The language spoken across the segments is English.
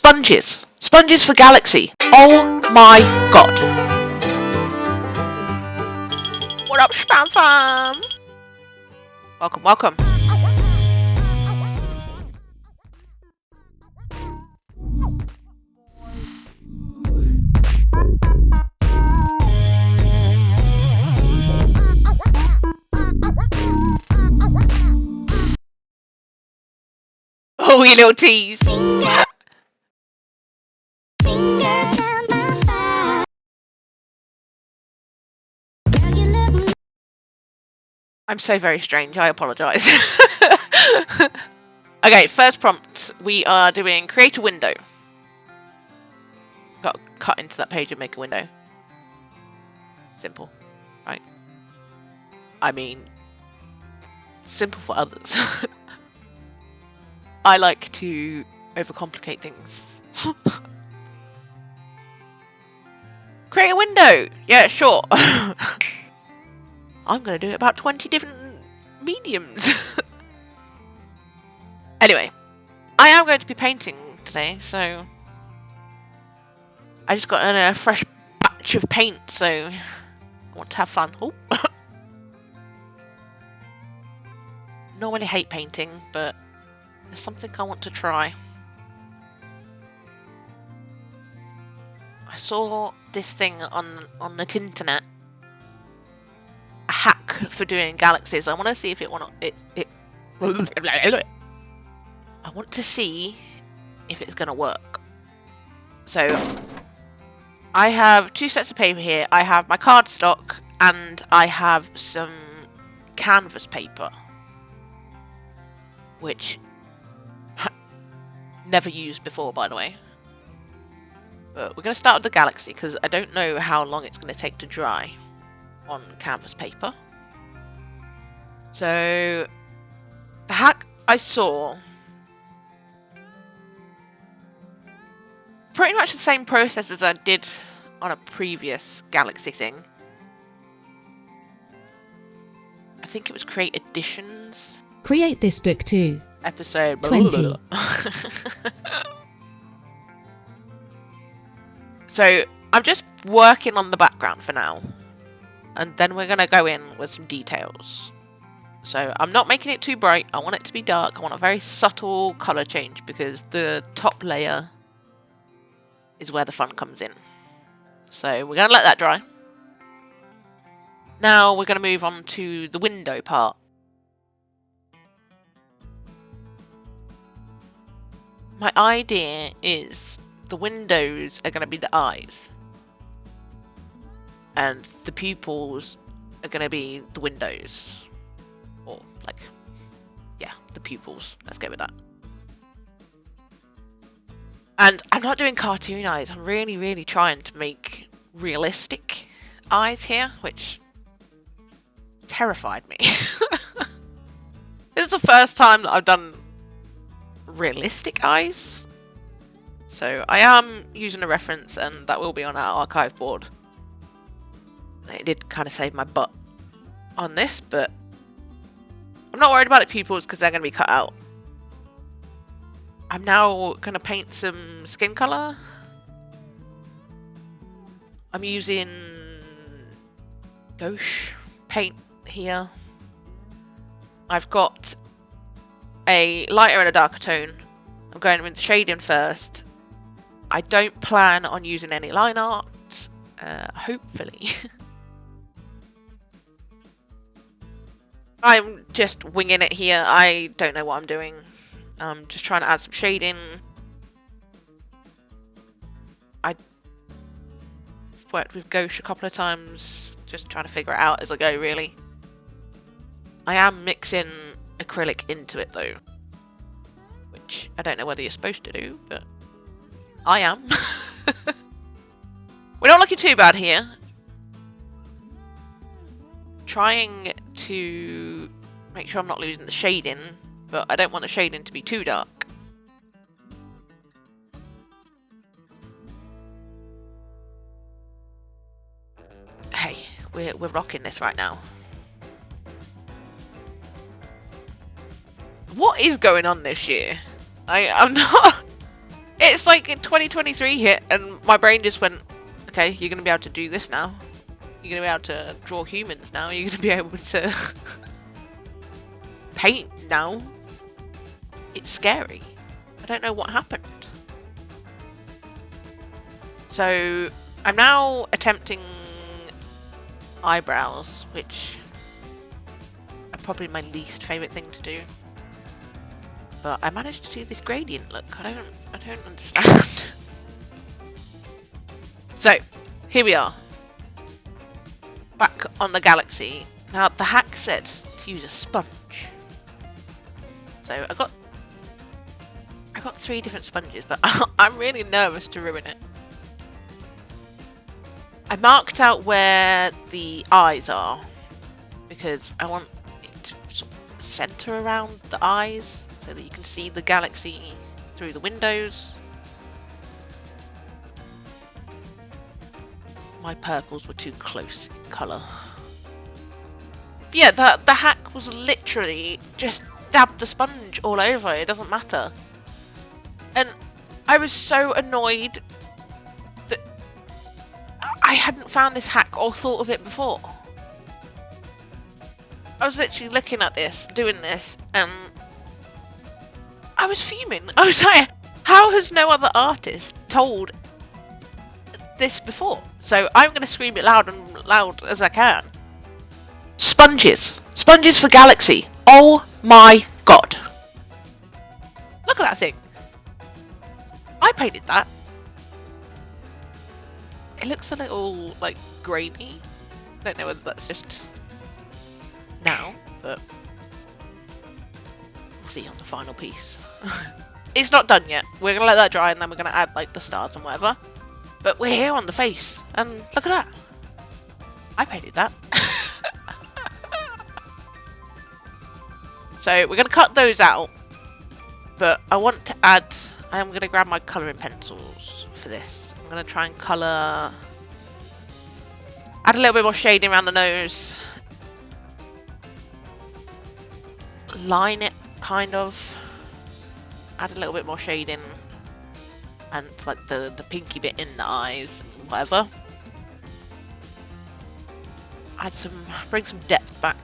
Sponges. Sponges for Galaxy. Oh my god. What up, Spam Fam? Welcome, welcome. Oh, you little tease. I'm so very strange, I apologise. Okay, first prompt, we are doing create a window. Got to cut into that page and make a window. Simple, right? I mean, simple for others. I like to overcomplicate things. Create a window! Yeah, sure. I'm going to do about 20 different mediums. Anyway, I am going to be painting today, so I just got a fresh batch of paint, so I want to have fun. Oh. Normally hate painting, but there's something I want to try. I saw this thing on the internet. A hack for doing galaxies. I want to see if it I want to see if it's going to work. So I have two sets of paper here. I have my cardstock and I have some canvas paper, which never used before, by the way. But we're going to start with the galaxy because I don't know how long it's going to take to dry on canvas paper. So the hack I saw, pretty much the same process as I did on a previous galaxy thing. I think it was create additions. Create this book too. Episode 20. So I'm just working on the background for now, and then we're going to go in with some details. So I'm not making it too bright. I want it to be dark. I want a very subtle colour change because the top layer is where the fun comes in. So we're going to let that dry. Now we're going to move on to the window part. My idea is the windows are going to be the eyes. And the pupils are going to be the windows. Or, like, yeah, the pupils. Let's go with that. And I'm not doing cartoon eyes. I'm really, really trying to make realistic eyes here, which terrified me. This is the first time that I've done realistic eyes. So I am using a reference, and that will be on our archive board. It did kind of save my butt on this, but I'm not worried about the pupils because they're going to be cut out. I'm now going to paint some skin colour. I'm using gouache paint here. I've got a lighter and a darker tone. I'm going with shading first. I don't plan on using any line art, hopefully. I'm just winging it here. I don't know what I'm doing. I'm just trying to add some shading. I've worked with gouache a couple of times, just trying to figure it out as I go, really. I am mixing acrylic into it, though, which I don't know whether you're supposed to do, but I am. We're not looking too bad here. Trying to make sure I'm not losing the shading, but I don't want the shading to be too dark. Hey, we're rocking this right now. What is going on this year? I'm not... It's like 2023 hit, and my brain just went, okay, you're going to be able to do this now. You're going to be able to draw humans now. You're going to be able to paint now. It's scary. I don't know what happened. So I'm now attempting eyebrows, which are probably my least favourite thing to do. But I managed to do this gradient look. I don't understand. So, here we are. Back on the Galaxy. Now, the hack said to use a sponge. So, I got 3 different sponges, but I'm really nervous to ruin it. I marked out where the eyes are, because I want it to sort of centre around the eyes, so that you can see the Galaxy through the windows. My purples were too close in colour. But yeah, the hack was literally just dab the sponge all over, it doesn't matter. And I was so annoyed that I hadn't found this hack or thought of it before. I was literally looking at this, doing this, and I was fuming. I was like, how has no other artist told this before? So I'm going to scream it loud as I can. Sponges. Sponges for Galaxy. Oh my god. Look at that thing. I painted that. It looks a little, like, grainy. I don't know whether that's just now, but we'll see on the final piece. It's not done yet. We're going to let that dry and then we're going to add, like, the stars and whatever. But we're here on the face, and look at that. I painted that. So we're going to cut those out, but I want to add, I'm going to grab my colouring pencils for this. I'm going to try and colour, add a little bit more shading around the nose. Line it, kind of. Add a little bit more shading. And like the pinky bit in the eyes, whatever. Bring some depth back.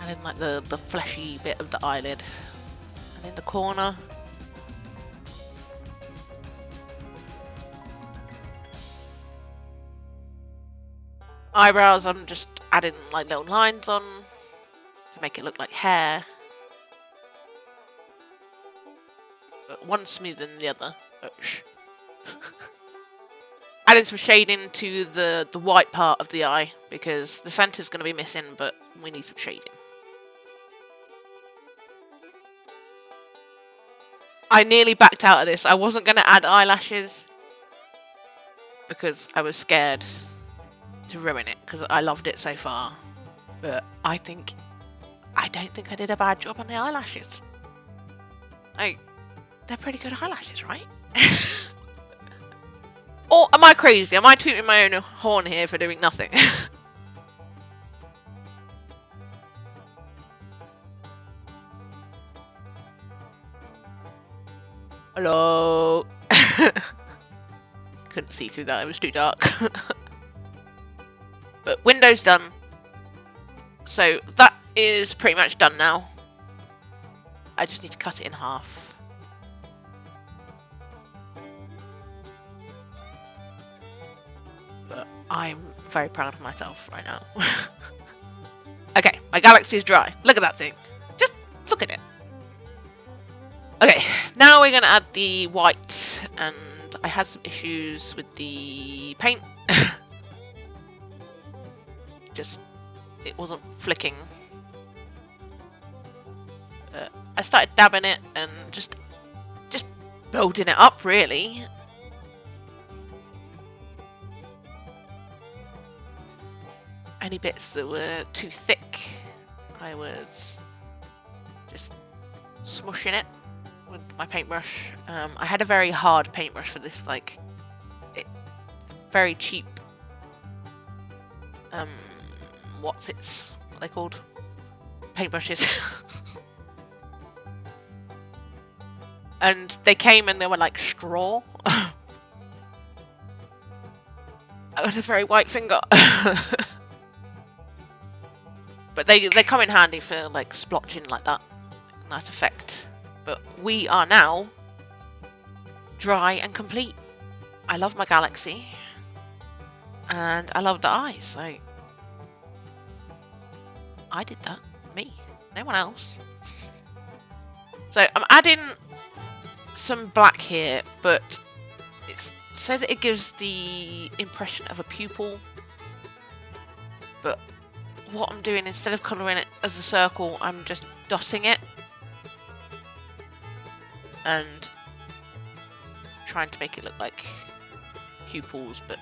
And then like the fleshy bit of the eyelid. And in the corner. Eyebrows, I'm just adding like little lines on to make it look like hair. But one's smoother than the other. Oh, shh. Adding some shading to the white part of the eye, because the centre's going to be missing, but we need some shading. I nearly backed out of this. I wasn't going to add eyelashes because I was scared to ruin it, because I loved it so far. But I don't think I did a bad job on the eyelashes. Like, they're pretty good eyelashes, right? Or am I crazy? Am I tooting my own horn here for doing nothing? Hello? Couldn't see through that, it was too dark. But window's done. So that is pretty much done now. I just need to cut it in half. But I'm very proud of myself right now. Okay, my Galaxy is dry. Look at that thing. Just look at it. Okay, now we're going to add the white. And I had some issues with the paint. It wasn't flicking. I started dabbing it and just building it up, really. Any bits that were too thick, I was just smushing it with my paintbrush. I had a very hard paintbrush for this, like, very cheap. What are they called? paintbrushes. And they came and they were like straw. I had a very white finger. But they come in handy for like splotching like that. Nice effect. But we are now dry and complete. I love my galaxy. And I love the eyes, so I did that. Me. No one else. So I'm adding some black here, but it's so that it gives the impression of a pupil. But what I'm doing, instead of colouring it as a circle, I'm just dotting it. And trying to make it look like pupils, but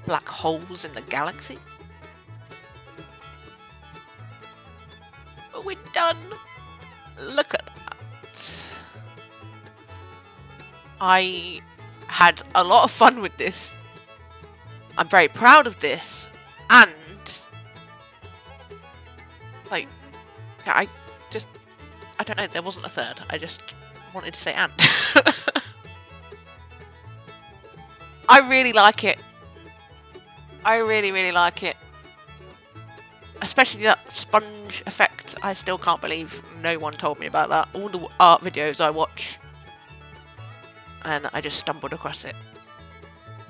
black holes in the galaxy. But we're done! Look at that! I had a lot of fun with this. I'm very proud of this. And like, I don't know, there wasn't a third. I just wanted to say and. I really like it. I really, really like it. Especially that sponge effect. I still can't believe no one told me about that. All the art videos I watch. And I just stumbled across it.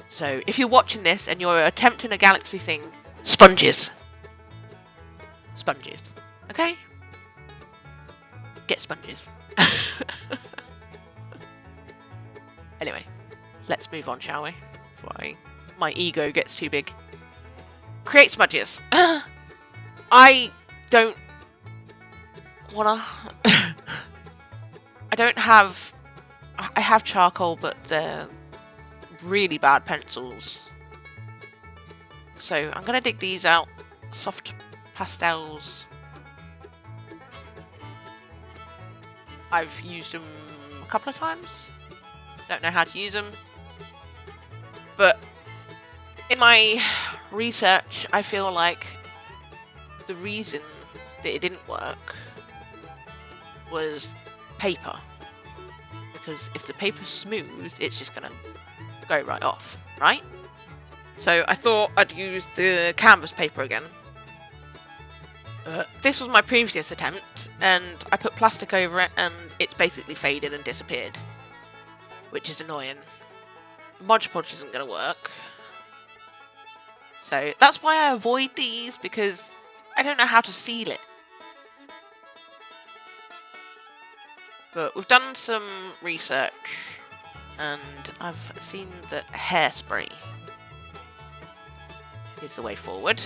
So, if you're watching this and you're attempting a galaxy thing, sponges. Sponges. Okay? Get sponges. Anyway, let's move on, shall we? Before my ego gets too big. Create smudges. I don't wanna... I have charcoal, but they're really bad pencils. So I'm gonna dig these out. Soft pastels. I've used them a couple of times. Don't know how to use them. But in my research, I feel like the reason that it didn't work was paper. Because if the paper's smooth, it's just going to go right off, right? So I thought I'd use the canvas paper again. This was my previous attempt, and I put plastic over it, and it's basically faded and disappeared. Which is annoying. Mod Podge isn't going to work. So that's why I avoid these, because I don't know how to seal it. But we've done some research, and I've seen that hairspray is the way forward.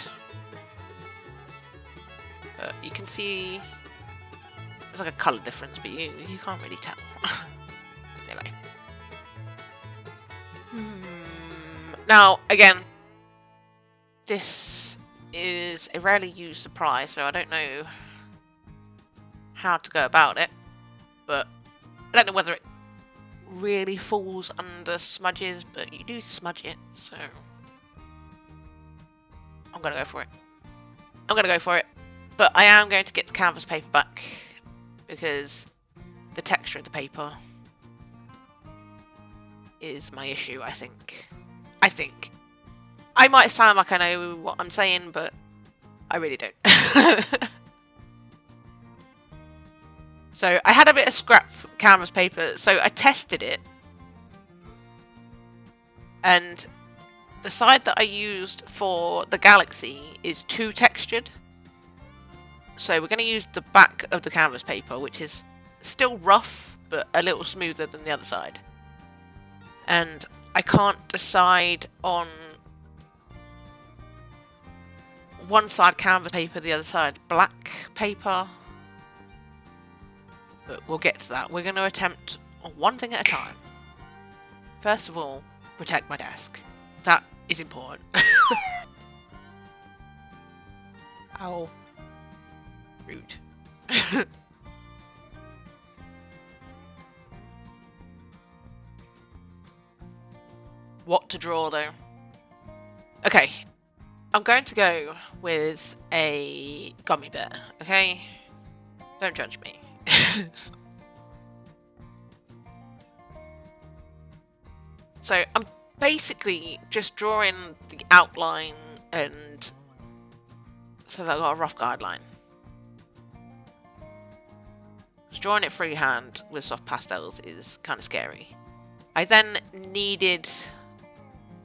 You can see there's like a colour difference, but you can't really tell. Anyway. Now, again, this is a rarely used supply, so I don't know how to go about it. But I don't know whether it really falls under smudges, but you do smudge it, so I'm going to go for it. I'm going to go for it. But I am going to get the canvas paper back, because the texture of the paper is my issue, I think. I might sound like I know what I'm saying, but I really don't. So I had a bit of scrap canvas paper, so I tested it. And the side that I used for the galaxy is too textured. So we're going to use the back of the canvas paper, which is still rough, but a little smoother than the other side. And I can't decide on one side canvas paper, the other side black paper. But we'll get to that. We're going to attempt on one thing at a time. First of all, protect my desk. That is important. Ow. Rude. What to draw though? Okay, I'm going to go with a gummy bear, okay? Don't judge me. So I'm basically just drawing the outline, and so that I've got a rough guideline. Because drawing it freehand with soft pastels is kind of scary. I then needed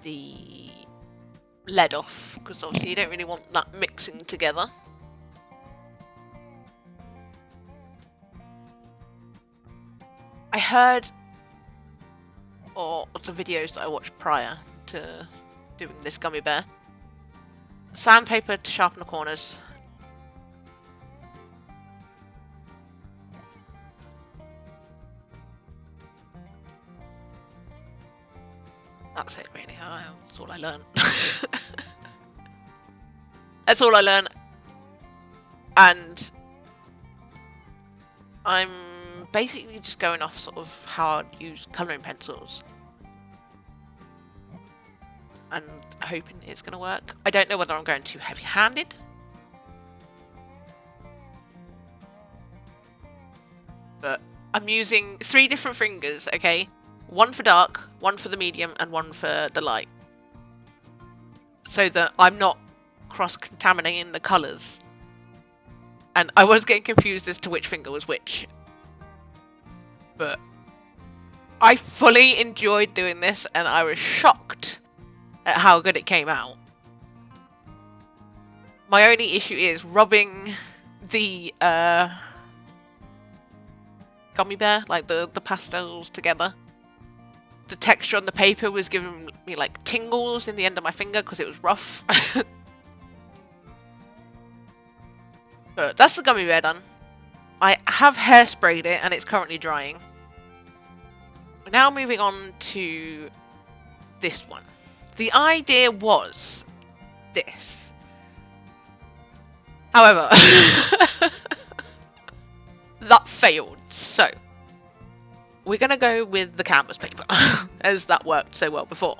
the lead off, because obviously you don't really want that mixing together. I heard, or the videos that I watched prior to doing this gummy bear, sandpaper to sharpen the corners. That's it, really. That's all I learned. That's all I learned. And I'm basically just going off sort of how I'd use colouring pencils. And hoping it's going to work. I don't know whether I'm going too heavy-handed. But I'm using 3 different fingers, okay? One for dark, one for the medium, and one for the light. So that I'm not cross-contaminating the colours. And I was getting confused as to which finger was which. But I fully enjoyed doing this, and I was shocked at how good it came out. My only issue is rubbing the gummy bear, like the pastels together. The texture on the paper was giving me like tingles in the end of my finger because it was rough. But that's the gummy bear done. I have hairsprayed it and it's currently drying. We're now moving on to this one. The idea was this. However, that failed. So, we're going to go with the canvas paper, as that worked so well before.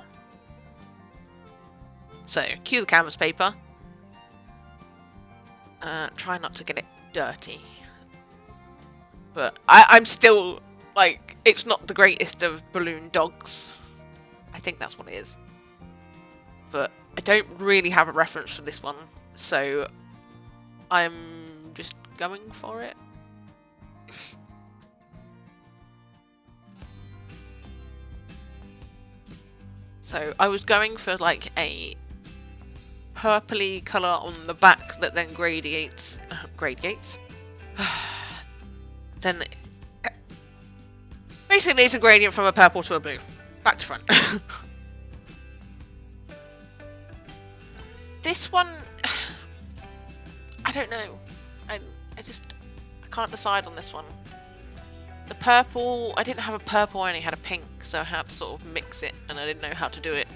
So, cue the canvas paper. Try not to get it dirty. But I'm still, like, it's not the greatest of balloon dogs. I think that's what it is. But I don't really have a reference for this one, so I'm just going for it. So I was going for like a purpley colour on the back that then gradiates. Then basically it's a gradient from a purple to a blue. Back to front. This one, I don't know. I can't decide on this one. The purple, I didn't have a purple, I only had a pink, so I had to sort of mix it, and I didn't know how to do it.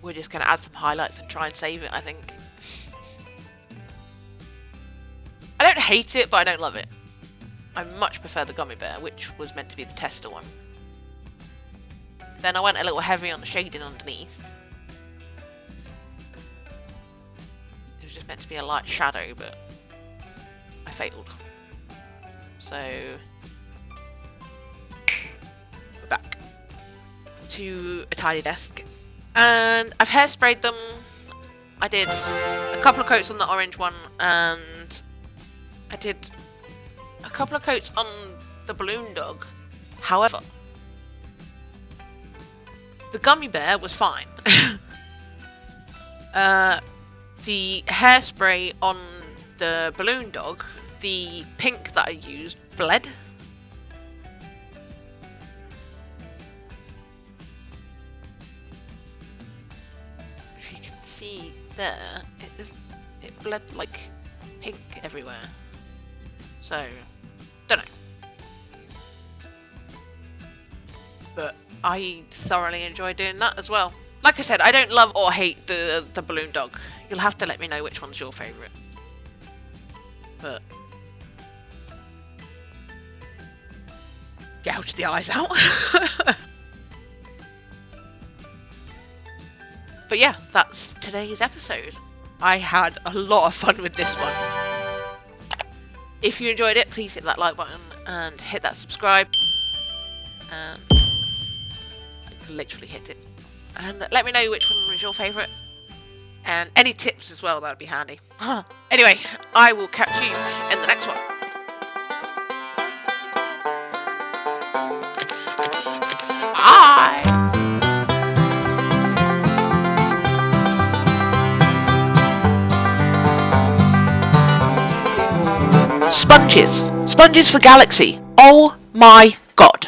We're just going to add some highlights and try and save it, I think. I don't hate it, but I don't love it. I much prefer the gummy bear, which was meant to be the tester one. Then I went a little heavy on the shading underneath. It was just meant to be a light shadow, but I failed. So we're back to a tidy desk. And I've hairsprayed them. I did a couple of coats on the orange one, and I did a couple of coats on the balloon dog. However, the gummy bear was fine. The hairspray on the balloon dog, the pink that I used, bled. If you can see there, it bled like pink everywhere. So, don't know. But I thoroughly enjoy doing that as well. Like I said, I don't love or hate the balloon dog. You'll have to let me know which one's your favourite. But gouge the eyes out. But yeah, that's today's episode. I had a lot of fun with this one. If you enjoyed it, please hit that like button and hit that subscribe. And I literally hit it. And let me know which one was your favourite. And any tips as well, that would be handy. Anyway, I will catch you in the next one. Bye! Sponges. Sponges for Galaxy. Oh my god.